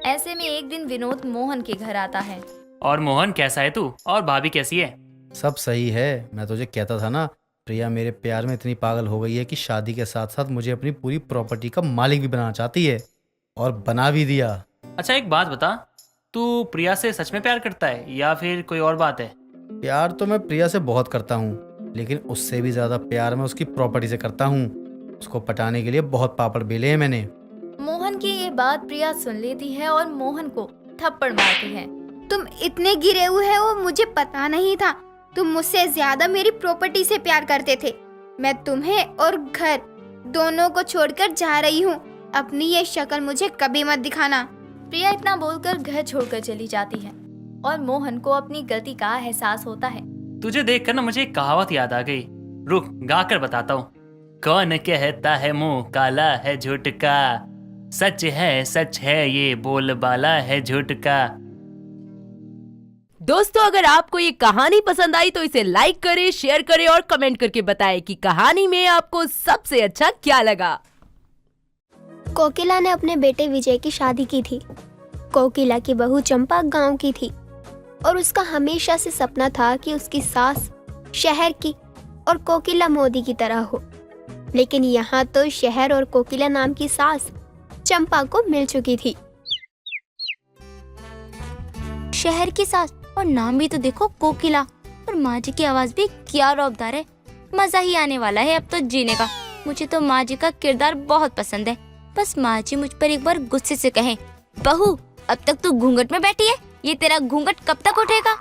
ऐसे में एक दिन विनोद मोहन के घर आता है। और मोहन कैसा है तू, और भाभी कैसी है? सब सही है। मैं तुझे कहता था ना, प्रिया मेरे प्यार में इतनी पागल हो गई है कि शादी के साथ साथ मुझे अपनी पूरी प्रॉपर्टी का मालिक भी बनाना चाहती है, और बना भी दिया। अच्छा एक बात बता, तू प्रिया से सच में प्यार करता है या फिर कोई और बात है? प्यार तो मैं प्रिया से बहुत करता हूँ, लेकिन उससे भी ज्यादा प्यार मैं उसकी प्रॉपर्टी से करता हूँ। उसको पटाने के लिए बहुत पापड़ बेले हैं मैंने। मोहन की ये बात प्रिया सुन लेती है और मोहन को थप्पड़ मारती है। तुम इतने गिरे हुए हो मुझे पता नहीं था। तुम मुझसे ज्यादा मेरी प्रॉपर्टी से प्यार करते थे। मैं तुम्हें और घर दोनों को छोड़कर जा रही हूँ। अपनी ये शक्ल मुझे कभी मत दिखाना। प्रिया इतना बोलकर घर छोड़कर चली जाती है और मोहन को अपनी गलती का एहसास होता है। तुझे देखकर ना मुझे एक कहावत याद आ गई, रुक गा कर बताता हूँ। कौन कहता है मुंह काला है झूठ का, सच है ये बोलबाला है झूठ का। दोस्तों, अगर आपको ये कहानी पसंद आई तो इसे लाइक करें, शेयर करें और कमेंट करके बताएं कि कहानी में आपको सबसे अच्छा क्या लगा। कोकिला ने अपने बेटे विजय की शादी की थी। कोकिला की बहू चंपा गांव की थी और उसका हमेशा से सपना था कि उसकी सास शहर की और कोकिला मोदी की तरह हो। लेकिन यहाँ तो शहर और कोकिला नाम की सास चंपा को मिल चुकी थी। शहर की सास और नाम भी तो देखो कोकिला, और माँ जी की आवाज भी क्या रौबदार है। मजा ही आने वाला है अब तो जीने का। मुझे तो माँ जी का किरदार बहुत पसंद है। बस माँ जी मुझ पर एक बार गुस्से से कहें, बहू अब तक तू घूंघट में बैठी है, ये तेरा घूंघट कब तक उठेगा?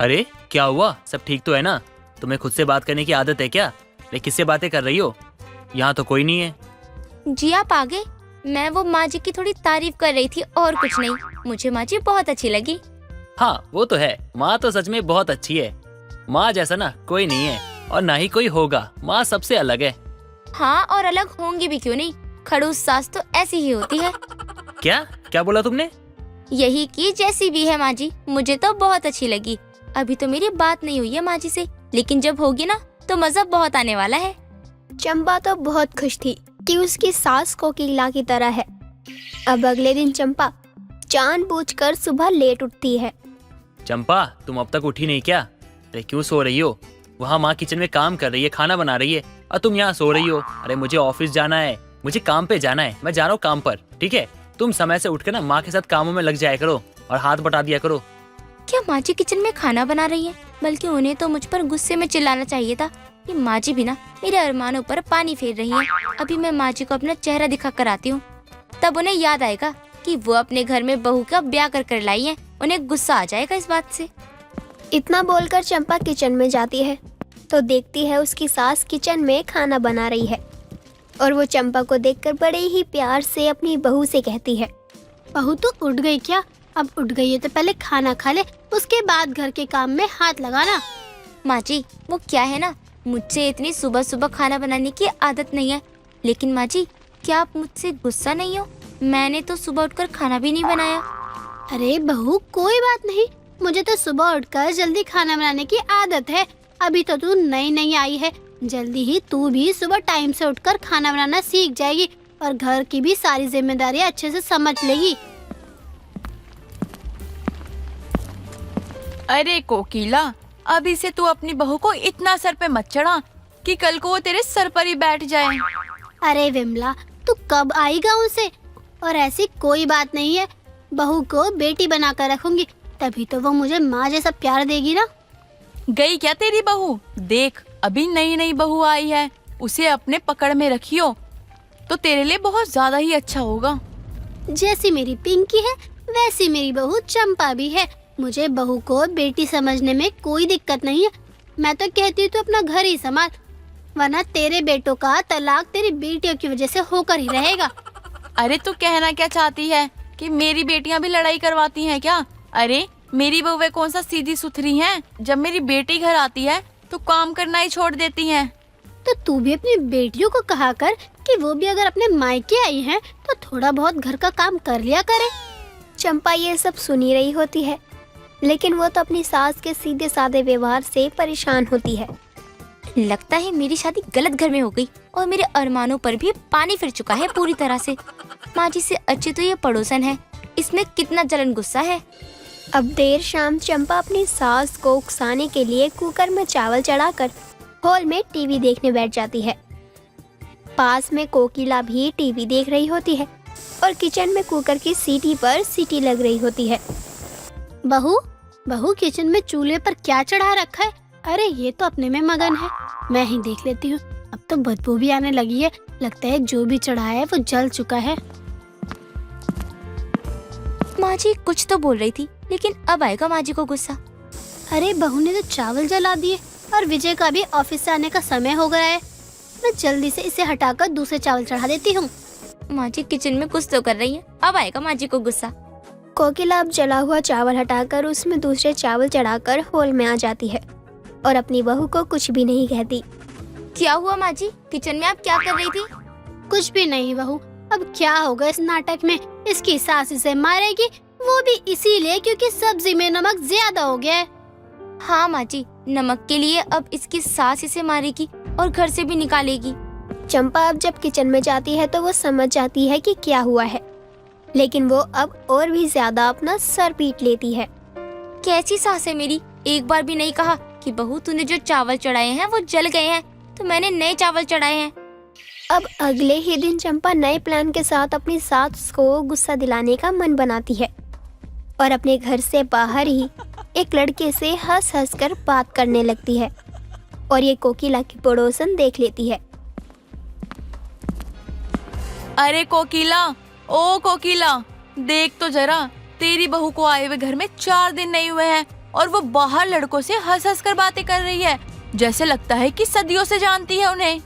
अरे क्या हुआ, सब ठीक तो है ना? तुम्हें खुद से बात करने की आदत है क्या? लेकिन किससे बातें कर रही हो? यहाँ तो कोई नहीं है। जी आप आ गए। मैं वो माँ जी की थोड़ी तारीफ कर रही थी और कुछ नहीं। मुझे माँ जी बहुत अच्छी लगी। हाँ वो तो है, माँ तो सच में बहुत अच्छी है। माँ जैसा ना कोई नहीं है और ना ही कोई होगा। माँ सबसे अलग है। हाँ और अलग होंगी भी क्यों नहीं, खड़ूस सास तो ऐसी ही होती है। क्या क्या बोला तुमने? यही कि जैसी भी है माँ जी, मुझे तो बहुत अच्छी लगी। अभी तो मेरी बात नहीं हुई है माँ जी से, लेकिन जब होगी ना तो मजा बहुत आने वाला है। चंपा तो बहुत खुश थी कि उसकी सास कोकिला की तरह है। अब अगले दिन चंपा जानबूझकर सुबह लेट उठती है। चंपा तुम अब तक उठी नहीं क्या? अरे क्यों सो रही हो? वहाँ माँ किचन में काम कर रही है, खाना बना रही है, और तुम यहाँ सो रही हो। अरे मुझे ऑफिस जाना है, मुझे काम पे जाना है, मैं जा रहा हूँ काम पर। ठीक है, तुम समय से उठकर ना माँ के साथ कामों में लग जाया करो और हाथ बटा दिया करो। क्या माँ जी किचन में खाना बना रही है? बल्कि उन्हें तो मुझ पर गुस्से में चिल्लाना चाहिए था। ये माँ जी भी ना मेरे अरमानों पर पानी फेर रही है। अभी मैं माँ जी को अपना चेहरा दिखा कर आती हूँ, तब उन्हें याद आएगा कि वो अपने घर में बहू का ब्याह कर लाई है। उन्हें गुस्सा आ जाएगा इस बात से। इतना बोलकर चंपा किचन में जाती है तो देखती है उसकी सास किचन में खाना बना रही है और वो चंपा को देखकर बड़े ही प्यार से अपनी बहू से कहती है, बहू तू उठ गई क्या? अब उठ गई है तो पहले खाना खा ले, उसके बाद घर के काम में हाथ लगाना। माँ जी वो क्या है ना, मुझसे इतनी सुबह सुबह खाना बनाने की आदत नहीं है। लेकिन माँ जी क्या आप मुझसे गुस्सा नहीं हो? मैंने तो सुबह उठकर खाना भी नहीं बनाया। अरे बहू कोई बात नहीं, मुझे तो सुबह उठकर जल्दी खाना बनाने की आदत है। अभी तो तू नई नई आई है, जल्दी ही तू भी सुबह टाइम से उठकर खाना बनाना सीख जाएगी और घर की भी सारी जिम्मेदारियां अच्छे से समझ लेगी। अरे कोकिला, अभी से तू अपनी बहू को इतना सर पे मत चढ़ा कि कल को वो तेरे सर पर ही बैठ जाए। अरे विमला तू कब आई गाँव से? और ऐसी कोई बात नहीं है, बहू को बेटी बनाकर रखूंगी, तभी तो वो मुझे माँ जैसा प्यार देगी ना। गई क्या तेरी बहू? देख अभी नई नई बहू आई है, उसे अपने पकड़ में रखियो तो तेरे लिए बहुत ज्यादा ही अच्छा होगा। जैसी मेरी पिंकी है वैसी मेरी बहू चंपा भी है। मुझे बहू को बेटी समझने में कोई दिक्कत नहीं है। मैं तो कहती हूँ तू अपना घर ही संभाल, वरना तेरे बेटों का तलाक तेरी बेटियों की वजह से होकर ही रहेगा। अरे तू कहना क्या चाहती है कि मेरी बेटियां भी लड़ाई करवाती हैं क्या? अरे मेरी बहुएं कौन सा सीधी सुथरी हैं? जब मेरी बेटी घर आती है तो काम करना ही छोड़ देती हैं। तो तू भी अपनी बेटियों को कहा कर कि वो भी अगर अपने मायके आई हैं तो थोड़ा बहुत घर का काम कर लिया करे। चंपा ये सब सुनी रही होती है, लेकिन वो तो अपनी सास के सीधे साधे व्यवहार से परेशान होती है। लगता है मेरी शादी गलत घर में हो गई और मेरे अरमानों पर भी पानी फिर चुका है पूरी तरह से। माँ जी से अच्छी तो ये पड़ोसन है, इसमें कितना जलन गुस्सा है। अब देर शाम चंपा अपनी सास को उकसाने के लिए कुकर में चावल चढ़ाकर हॉल में टीवी देखने बैठ जाती है। पास में कोकिला भी टीवी देख रही होती है और किचन में कुकर की सीटी पर सीटी लग रही होती है। बहू बहू किचन में चूल्हे पर क्या चढ़ा रखा है? अरे ये तो अपने में मगन है, मैं ही देख लेती हूँ। अब तो बदबू भी आने लगी है, लगता है जो भी चढ़ा है वो जल चुका है। माँ जी कुछ तो बोल रही थी, लेकिन अब आएगा माँ जी को गुस्सा। अरे बहू ने तो चावल जला दिए और विजय का भी ऑफिस से आने का समय हो गया है। मैं जल्दी से इसे हटाकर दूसरे चावल चढ़ा देती हूँ। माँ जी किचन में कुछ तो कर रही है, अब आएगा माँ जी को गुस्सा। कोकिला अब जला हुआ चावल हटाकर उसमें दूसरे चावल चढ़ाकर हॉल में आ जाती है और अपनी बहू को कुछ भी नहीं कहती। क्या हुआ माँ जी, किचन में आप क्या कर रही थी? कुछ भी नहीं बहू, अब क्या होगा इस नाटक में, इसकी सास इसे मारेगी, वो भी इसीलिए क्योंकि सब्जी में नमक ज्यादा हो गया है। हाँ माँ जी, नमक के लिए अब इसकी सास इसे मारेगी और घर से भी निकालेगी। चंपा अब जब किचन में जाती है तो वो समझ जाती है कि क्या हुआ है, लेकिन वो अब और भी ज्यादा अपना सर पीट लेती है। कैसी सास है मेरी, एक बार भी नहीं कहा कि बहू तूने जो चावल चढ़ाए हैं वो जल गए हैं, तो मैंने नए चावल चढ़ाए हैं। अब अगले ही दिन चंपा नए प्लान के साथ अपनी सास को गुस्सा दिलाने का मन बनाती है और अपने घर से बाहर ही एक लड़के से हंस हंस कर बात करने लगती है और ये कोकिला की पड़ोसन देख लेती है। अरे कोकिला, ओ कोकिला, देख तो जरा, तेरी बहू को आए हुए घर में 4 दिन नहीं हुए हैं और वो बाहर लड़कों से हंस हंस कर बातें कर रही है, जैसे लगता है कि सदियों से जानती है उन्हें।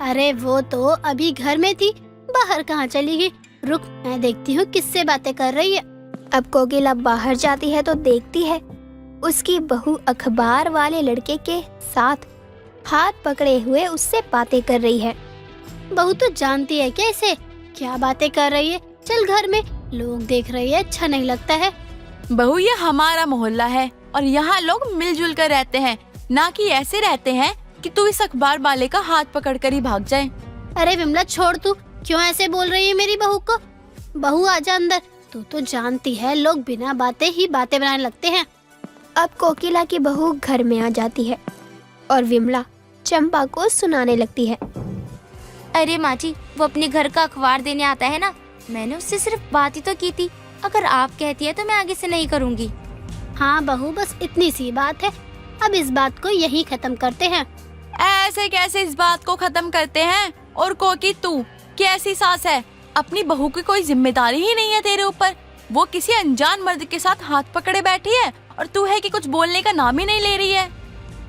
अरे वो तो अभी घर में थी, बाहर कहाँ चली गई? रुक, मैं देखती हूँ किससे बातें कर रही है। अब कोकिला बाहर जाती है तो देखती है उसकी बहू अखबार वाले लड़के के साथ हाथ पकड़े हुए उससे बातें कर रही है। बहू तो जानती है क्या इसे, क्या बातें कर रही है? चल घर में, लोग देख रहे हैं, अच्छा नहीं लगता है। बहू ये हमारा मोहल्ला है और यहाँ लोग मिलजुल कर रहते हैं, ना कि ऐसे रहते हैं कि तू इस अखबार वाले का हाथ पकड़कर ही भाग जाए। अरे विमला छोड़, तू क्यों ऐसे बोल रही है मेरी बहू को? बहू आजा अंदर, तू तो जानती है लोग बिना बातें ही बातें बनाने लगते हैं। अब कोकिला की बहू घर में आ जाती है और विमला चंपा को सुनाने लगती है। अरे माँ जी, वो अपने घर का अखबार देने आता है ना, मैंने उससे सिर्फ बात ही तो की थी, अगर आप कहती है तो मैं आगे से नहीं करूँगी। हाँ बहू, बस इतनी सी बात है, अब इस बात को यही खत्म करते हैं। ऐसे कैसे इस बात को खत्म करते हैं? और कोकी तू कैसी सास है, अपनी बहू की कोई जिम्मेदारी ही नहीं है तेरे ऊपर। वो किसी अनजान मर्द के साथ हाथ पकड़े बैठी है और तू है कि कुछ बोलने का नाम ही नहीं ले रही है।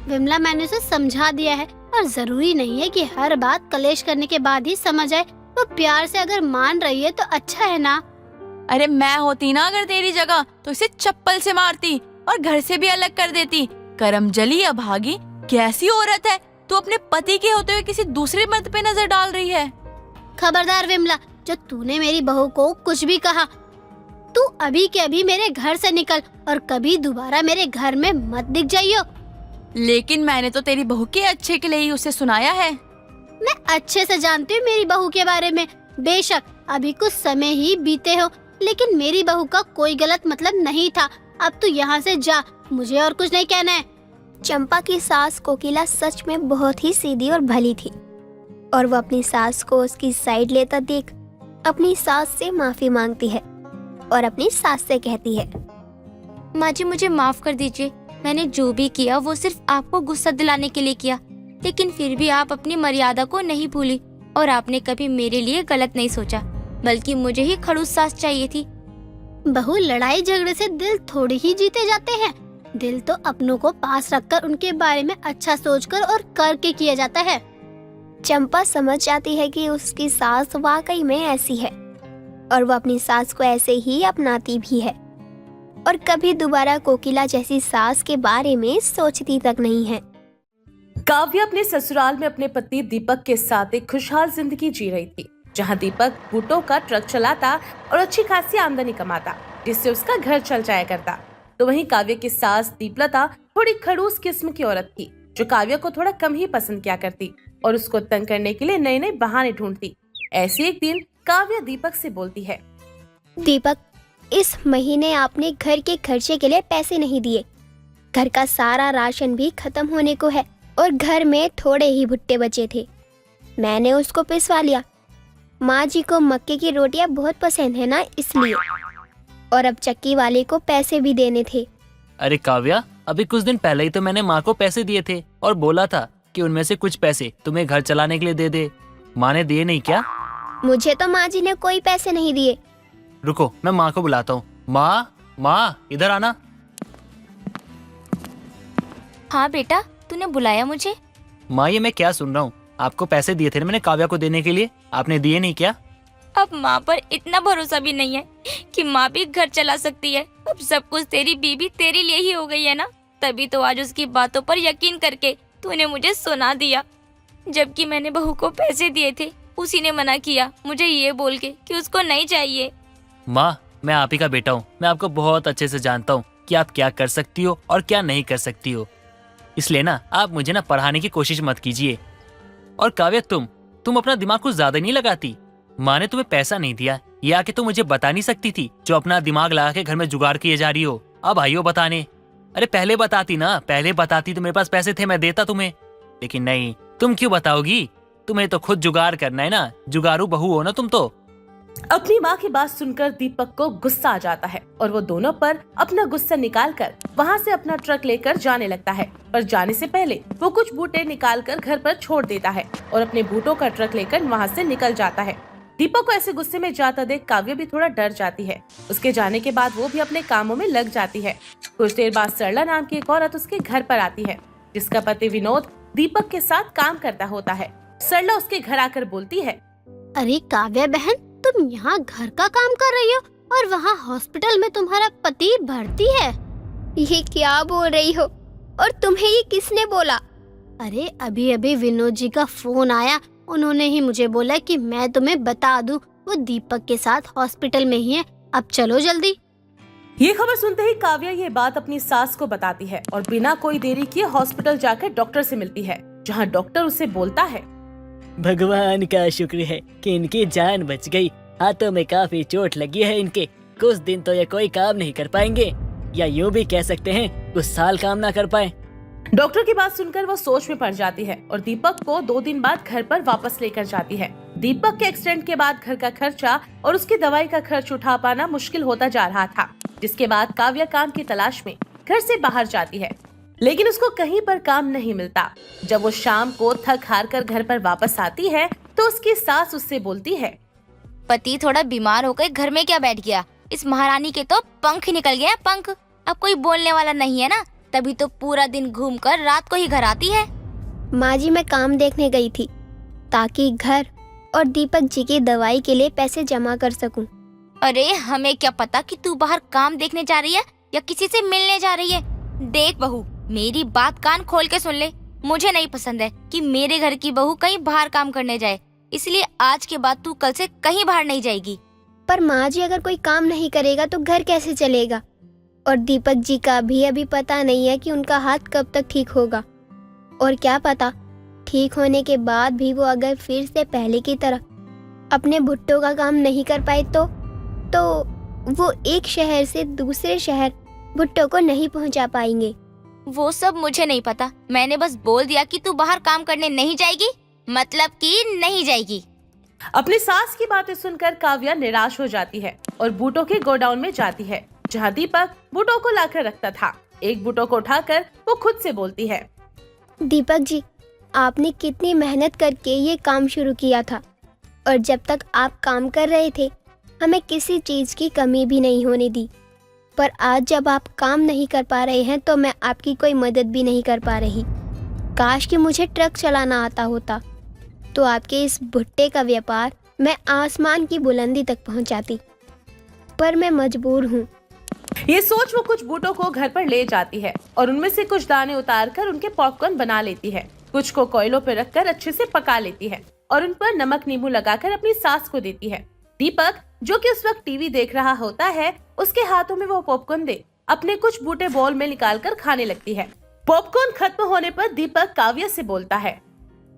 विमला, मैंने उसे समझा दिया है और जरूरी नहीं है कि हर बात कलेश करने के बाद ही समझ आए, तो प्यार से अगर मान रही है तो अच्छा है ना। अरे मैं होती ना अगर तेरी जगह तो इसे चप्पल से मारती और घर से भी अलग कर देती। करम जली अभागी, कैसी औरत है तू, अपने पति के होते हुए किसी दूसरे मर्द पे नजर डाल रही है। खबरदार विमला, जो तूने मेरी बहू को कुछ भी कहा, तू अभी के अभी मेरे घर से निकल और कभी दोबारा मेरे घर में मत दिख जाइयो। लेकिन मैंने तो तेरी बहू के अच्छे के लिए ही उसे सुनाया है। मैं अच्छे से जानती हूँ मेरी बहू के बारे में। बेशक अभी कुछ समय ही बीते हो, लेकिन मेरी बहू का कोई गलत मतलब नहीं था। अब तू यहाँ से जा, मुझे और कुछ नहीं कहना है। चंपा की सास कोकिला सच में बहुत ही सीधी और भली थी और वो अपनी सास को उसकी साइड लेता देख अपनी सास से माफी मांगती है और अपनी सास से कहती है, माँ जी मुझे माफ कर दीजिए, मैंने जो भी किया वो सिर्फ आपको गुस्सा दिलाने के लिए किया, लेकिन फिर भी आप अपनी मर्यादा को नहीं भूली और आपने कभी मेरे लिए गलत नहीं सोचा, बल्कि मुझे ही खड़ूस सास चाहिए थी। बहू, लड़ाई झगड़े से दिल थोड़ी ही जीते जाते हैं। दिल तो अपनों को पास रखकर उनके बारे में अच्छा सोचकर और करके किया जाता है। चंपा समझ जाती है कि उसकी सास वाकई में ऐसी है और वो अपनी सास को ऐसे ही अपनाती भी है और कभी दोबारा कोकिला जैसी सास के बारे में सोचती तक नहीं है। काव्या अपने ससुराल में अपने पति दीपक के साथ एक खुशहाल जिंदगी जी रही थी, जहां दीपक बूटों का ट्रक चलाता और अच्छी खासी आमदनी कमाता, जिससे उसका घर चल जाया करता। तो वहीं काव्या की सास दीपलता थोड़ी खड़ूस किस्म की औरत थी, जो काव्या को थोड़ा कम ही पसंद किया करती और उसको तंग करने के लिए नए नए बहाने ढूंढती। ऐसे एक दिन काव्या दीपक से बोलती है, दीपक, इस महीने आपने घर के खर्चे के लिए पैसे नहीं दिए। घर का सारा राशन भी खत्म होने को है और घर में थोड़े ही भुट्टे बचे थे, मैंने उसको पिसवा लिया। माँ जी को मक्के की रोटियां बहुत पसंद है ना, इसलिए। और अब चक्की वाले को पैसे भी देने थे। अरे काव्या, अभी कुछ दिन पहले ही तो मैंने माँ को पैसे दिए थे और बोला था कि उनमें से कुछ पैसे तुम्हें घर चलाने के लिए दे दे। माँ ने दिए नहीं क्या? मुझे तो माँ जी ने कोई पैसे नहीं दिए। रुको, मैं माँ को बुलाता हूँ। माँ, माँ इधर आना। हाँ बेटा, तूने बुलाया मुझे? माँ, ये मैं क्या सुन रहा हूँ? आपको पैसे दिए थे ना मैंने काव्या को देने के लिए, आपने दिए नहीं क्या? अब माँ पर इतना भरोसा भी नहीं है कि माँ भी घर चला सकती है। अब सब कुछ तेरी बीबी तेरे लिए ही हो गई है ना, तभी तो आज उसकी बातों पर यकीन करके तूने मुझे सुना दिया। जबकि मैंने बहू को पैसे दिए थे, उसी ने मना किया मुझे ये बोल के कि उसको नहीं चाहिए। माँ, मैं आप ही का बेटा हूँ, मैं आपको बहुत अच्छे से जानता हूँ कि आप क्या कर सकती हो और क्या नहीं कर सकती हो। इसलिए ना आप मुझे ना पढ़ाने की कोशिश मत कीजिए। और काव्या, तुम अपना दिमाग कुछ ज्यादा नहीं लगाती? माँ ने तुम्हें पैसा नहीं दिया, ये आके तुम मुझे बता नहीं सकती थी जो अपना दिमाग लगा के घर में जुगाड़ किए जा रही हो? अब आई हो बताने। अरे पहले बताती ना, पहले बताती तो मेरे पास पैसे थे, मैं देता तुम्हें। लेकिन नहीं, तुम क्यों बताओगी? तुम्हें तो खुद जुगाड़ करना है ना, जुगाड़ू बहू हो ना तुम तो। अपनी माँ की बात सुनकर दीपक को गुस्सा आ जाता है और वो दोनों पर अपना गुस्सा निकालकर वहाँ से अपना ट्रक लेकर जाने लगता है। पर जाने से पहले वो कुछ बूटे निकालकर घर पर छोड़ देता है और अपने बूटों का ट्रक लेकर वहाँ से निकल जाता है। दीपक को ऐसे गुस्से में जाता देख काव्या भी थोड़ा डर जाती है। उसके जाने के बाद वो भी अपने कामों में लग जाती है। कुछ देर बाद सरला नाम की एक औरत उसके घर पर आती है, जिसका पति विनोद दीपक के साथ काम करता होता है। सरला उसके घर आकर बोलती है, अरे काव्या बहन, तुम यहाँ घर का काम कर रही हो और वहाँ हॉस्पिटल में तुम्हारा पति भर्ती है? ये क्या बोल रही हो? और तुम्हें ये किसने बोला? अरे अभी अभी विनोद जी का फोन आया, उन्होंने ही मुझे बोला कि मैं तुम्हें बता दूं, वो दीपक के साथ हॉस्पिटल में ही है, अब चलो जल्दी। ये खबर सुनते ही काव्या ये बात अपनी सास को बताती है और बिना कोई देरी किए हॉस्पिटल जाकर डॉक्टर से मिलती है, जहाँ डॉक्टर उसे बोलता है, भगवान का शुक्र है कि इनकी जान बच गई। हाथों में काफी चोट लगी है इनके, कुछ दिन तो ये कोई काम नहीं कर पाएंगे, या यूँ भी कह सकते हैं कुछ साल काम ना कर पाए। डॉक्टर की बात सुनकर वो सोच में पड़ जाती है और दीपक को 2 दिन बाद घर पर वापस लेकर जाती है। दीपक के एक्सीडेंट के बाद घर का खर्चा और उसकी दवाई का खर्च उठा पाना मुश्किल होता जा रहा था, जिसके बाद काव्या काम की तलाश में घर से बाहर जाती है, लेकिन उसको कहीं पर काम नहीं मिलता। जब वो शाम को थक हार कर घर पर वापस आती है तो उसकी सास उससे बोलती है, पति थोड़ा बीमार होकर घर में क्या बैठ गया, इस महारानी के तो पंख निकल गया, पंख। अब कोई बोलने वाला नहीं है ना, तभी तो पूरा दिन घूमकर रात को ही घर आती है। माँ जी, मैं काम देखने गई थी ताकि घर और दीपक जी की दवाई के लिए पैसे जमा कर सकूं। अरे हमें क्या पता कि तू बाहर काम देखने जा रही है या किसी से मिलने जा रही है। देख बहू, मेरी बात कान खोल के सुन ले, मुझे नहीं पसंद है कि मेरे घर की बहू कहीं बाहर काम करने जाए, इसलिए आज के बाद तू कल से कहीं बाहर नहीं जाएगी। पर माँ जी, अगर कोई काम नहीं करेगा तो घर कैसे चलेगा? और दीपक जी का भी अभी पता नहीं है कि उनका हाथ कब तक ठीक होगा, और क्या पता ठीक होने के बाद भी वो अगर फिर से पहले की तरह अपने भुट्टों का काम नहीं कर पाए तो वो एक शहर से दूसरे शहर भुट्टों को नहीं पहुंचा पाएंगे। वो सब मुझे नहीं पता, मैंने बस बोल दिया कि तू बाहर काम करने नहीं जाएगी, मतलब कि नहीं जाएगी। अपनी सास की बातें सुनकर काव्या निराश हो जाती है और बूटों के गोडाउन में जाती है, जहाँ दीपक बूटों को लाकर रखता था। एक बूटों को उठाकर वो खुद से बोलती है, दीपक जी, आपने कितनी मेहनत करके ये काम शुरू किया था, और जब तक आप काम कर रहे थे हमें किसी चीज की कमी भी नहीं होने दी। पर आज जब आप काम नहीं कर पा रहे हैं तो मैं आपकी कोई मदद भी नहीं कर पा रही। काश कि मुझे ट्रक चलाना आता होता तो आपके इस भुट्टे का व्यापार मैं आसमान की बुलंदी तक पहुंचाती, पर मैं मजबूर हूँ। ये सोच वो कुछ बूटों को घर पर ले जाती है और उनमें से कुछ दाने उतारकर उनके पॉपकॉर्न बना लेती है। कुछ को कोयलों पर रखकर अच्छे से पका लेती है और उन पर नमक नींबू लगाकर अपनी सास को देती है। दीपक, जो कि उस वक्त टीवी देख रहा होता है, उसके हाथों में वो पॉपकॉर्न दे अपने कुछ बूटे बॉल में निकालकर खाने लगती है। पॉपकॉर्न खत्म होने पर दीपक काव्या से बोलता है,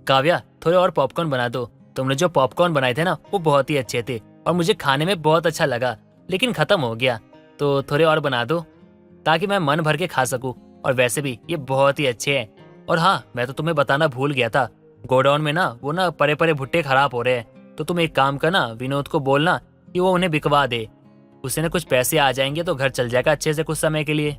काव्या, थोड़े और पॉपकॉर्न बना दो। तुमने जो पॉपकॉर्न बनाए थे ना, वो बहुत ही अच्छे थे और मुझे खाने में बहुत अच्छा लगा। लेकिन खत्म हो गया, तो थोड़े और बना दो ताकि मैं मन भर के खा सकूं। और वैसे भी ये बहुत ही अच्छे हैं। और हाँ, मैं तो तुम्हें बताना भूल गया था, गोडाउन में ना वो ना परे परे भुट्टे खराब हो रहे हैं, तो तुम एक काम करना, विनोद को बोलना कि वो उन्हें बिकवा दे। उससे ना कुछ पैसे आ जाएंगे तो घर चल जाएगा अच्छे से कुछ समय के लिए।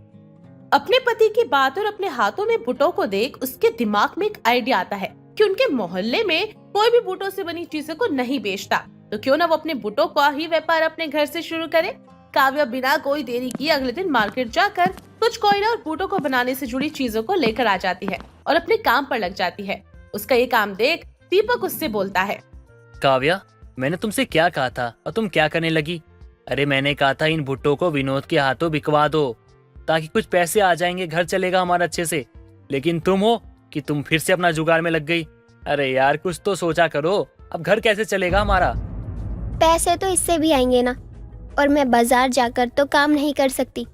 अपने पति की बात और अपने हाथों में बूटों को देख उसके दिमाग में एक आइडिया आता है कि उनके मोहल्ले में कोई भी बूटों से बनी चीजों को नहीं बेचता, तो क्यों ना वो अपने बूटों का ही व्यापार अपने घर से शुरू करे। काव्या बिना कोई देरी किए अगले दिन मार्केट जाकर कुछ कोयला और बूटों को बनाने से जुड़ी चीजों को लेकर आ जाती है और अपने काम पर लग जाती है। उसका ये काम देख दीपक उससे बोलता है, काव्या, मैंने तुमसे क्या कहा था और तुम क्या करने लगी? अरे मैंने कहा था इन भुट्टों को विनोद के हाथों बिकवा दो ताकि कुछ पैसे आ जाएंगे, घर चलेगा हमारा अच्छे से। लेकिन तुम हो कि तुम फिर से अपना जुगाड़ में लग गई। अरे यार कुछ तो सोचा करो, अब घर कैसे चलेगा हमारा? पैसे तो इससे भी आएंगे ना, और मैं बाजार जाकर तो काम नहीं कर सकती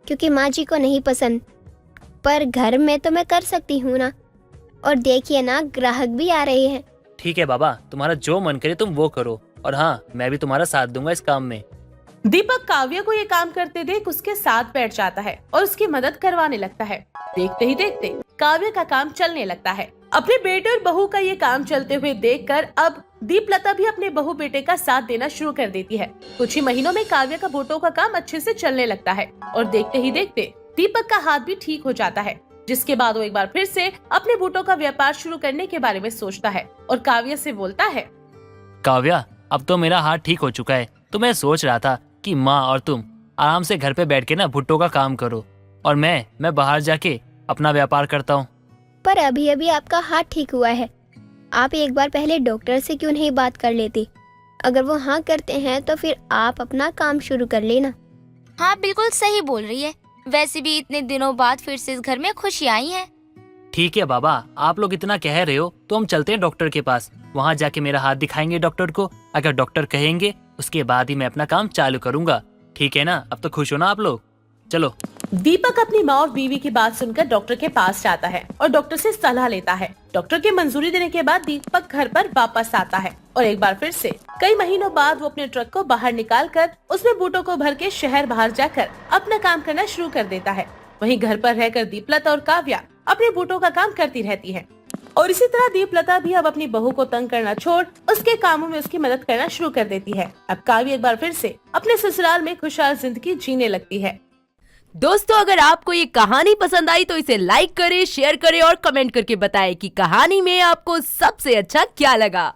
क्योंकि माँ जी को नहीं पसंद, पर घर में तो मैं कर सकती हूँ ना। और देखिए ना, ग्राहक भी आ रहे हैं। ठीक है बाबा, तुम्हारा जो मन करे तुम वो करो, और हाँ, मैं भी तुम्हारा साथ दूंगा इस काम में। दीपक काव्या को ये काम करते देख उसके साथ बैठ जाता है और उसकी मदद करवाने लगता है। देखते ही देखते काव्या का काम चलने लगता है। अपने बेटे और बहू का ये काम चलते हुए देखकर अब दीपलता भी अपने बहू बेटे का साथ देना शुरू कर देती है। कुछ ही महीनों में काव्या का बूटों का काम अच्छे से चलने लगता है और देखते ही देखते दीपक का हाथ भी ठीक हो जाता है, जिसके बाद वो एक बार फिर से अपने बूटों का व्यापार शुरू करने के बारे में सोचता है और काव्या से बोलता है, काव्या, अब तो मेरा हाथ ठीक हो चुका है, तो मैं सोच रहा था कि माँ और तुम आराम से घर पे बैठ के ना भुट्टों का काम करो और मैं बाहर जाके अपना व्यापार करता हूँ। पर अभी अभी आपका हाथ ठीक हुआ है, आप एक बार पहले डॉक्टर से क्यों नहीं बात कर लेते? अगर वो हाँ करते हैं तो फिर आप अपना काम शुरू कर लेना। हाँ बिल्कुल सही बोल रही है, वैसे भी इतने दिनों बाद फिर से इस घर में खुशियाँ आई हैं। ठीक है बाबा, आप लोग इतना कह रहे हो तो हम चलते हैं डॉक्टर के पास। वहाँ जाके मेरा हाथ दिखाएंगे डॉक्टर को, अगर डॉक्टर कहेंगे उसके बाद ही मैं अपना काम चालू करूँगा। ठीक है ना? अब तो खुश हो ना आप लोग? चलो। दीपक अपनी माँ और बीवी की बात सुनकर डॉक्टर के पास जाता है और डॉक्टर से सलाह लेता है। डॉक्टर की मंजूरी देने के बाद दीपक घर पर वापस आता है और एक बार फिर से कई महीनों बाद वो अपने ट्रक को बाहर निकालकर उसमें बूटों को भर के शहर बाहर जाकर अपना काम करना शुरू कर देता है। वहीं घर पर रहकर दीपलता और काव्या अपने बूटों का काम करती रहती है और इसी तरह दीपलता भी अब अपनी बहू को तंग करना छोड़ उसके कामों में उसकी मदद करना शुरू कर देती है। अब काव्या एक बार फिर से अपने ससुराल में खुशहाल जिंदगी जीने लगती है। दोस्तों, अगर आपको ये कहानी पसंद आई तो इसे लाइक करें, शेयर करें और कमेंट करके बताएं कि कहानी में आपको सबसे अच्छा क्या लगा।